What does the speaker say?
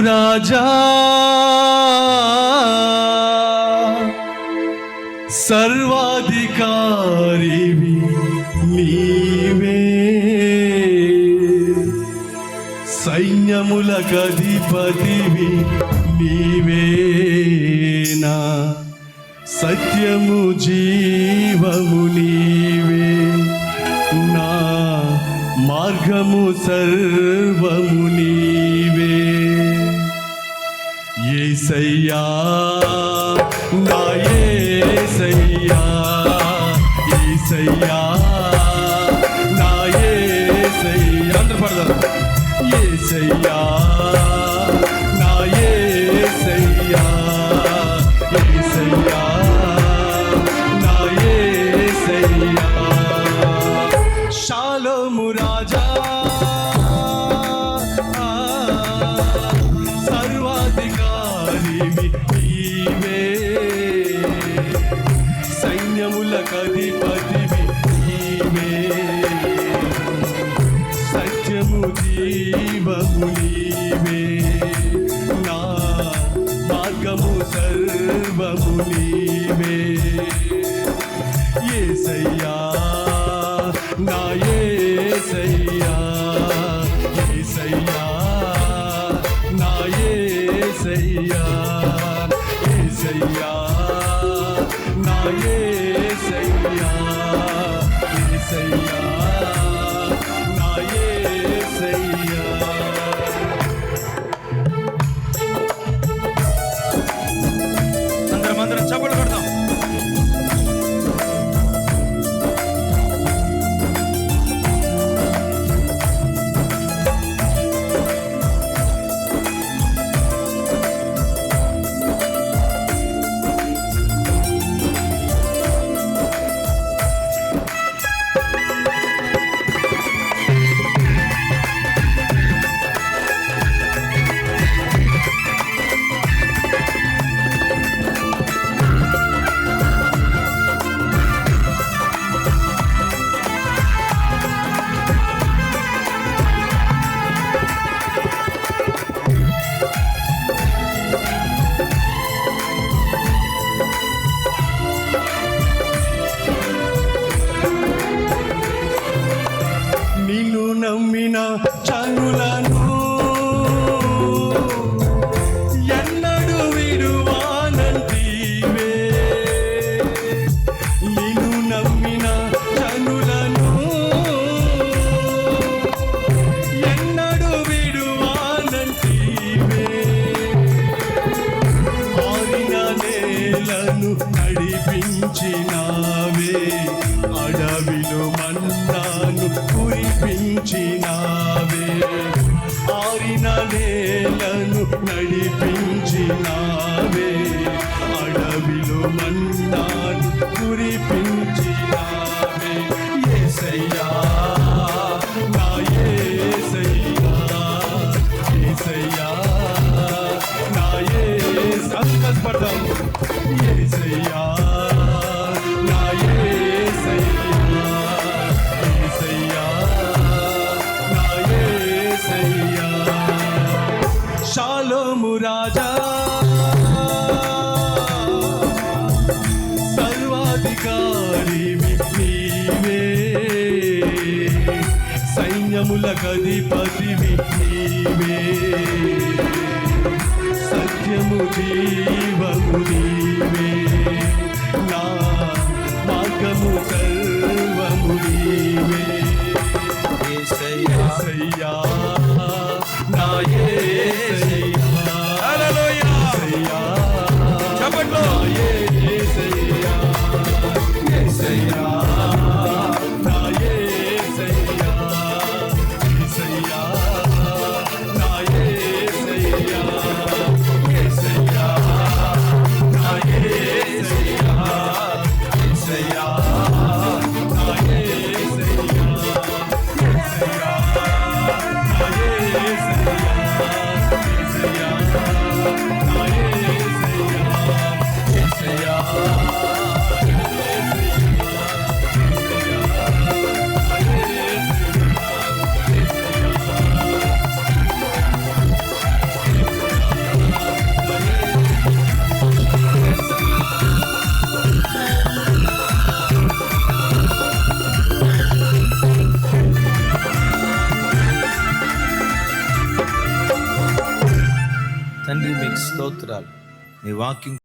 రాజా సర్వాధికారివి నీవే, సైన్యములకధిపతివి నీవేనా, సత్యము జీవము నీవే, నా మార్గము సర్వము నీవే. యేసయ్యా నా యేసయ్యా, యేసయ్యా నా యేసయ్యా, అందరూ పాడదాం. యేసయ్యా నా యేసయ్యా, యేసయ్యా నా యేసయ్యా. షాలోము రాజా సర్వాధికారివి నీవే, సైన్యములకధిపతివి నీవే, సత్యము జీవము నీవే, నా మార్గము సర్వము నీవే. యేసయ్యా నా యేసయ్యా, యేసయ్యా నా యేసయ్యా, యేసయ్యా నా యేసయ్యా, యేసయ్యా నా యేసయ్యా. అందరం చప్పట్లు కొడదాం. నిన్ను నమ్మిన చనులను ఎన్నడు విడువానంటివే, నిన్ను నమ్మిన చనులను ఎన్నడు విడువానంటివే, ఆరిన నేలను నడిపించినావే, అడవిలో మన్నాను కురిపించినావే, ఆరిన నేలను నడిపించినావే, అడవిలో మన్నాను కురిపించినావే. యేసయ్యా నా యేసయ్యా, యేసయ్యా నా యేసయ్యా, యేసయ్యా నా యేసయ్యా, యేసయ్యా నా యేసయ్యా. షాలోము రాజా సర్వాధికారివి నీవే, సైన్యములకధిపతివి నీవే, సత్యము జీవము నీవే, నా మార్గము సర్వము నీవే. యేసయ్యా నా యేసయ్యా, హల్లెలూయా. యేసయ్యా చప్పట్లు. నా యేసయ్యా, యేసయ్యా నా యేసయ్యా, యేసయ్యా నా యేసయ్యా, యేసయ్యా నా తండ్రి మీకు స్తోత్రాలు. నీ వాక్యం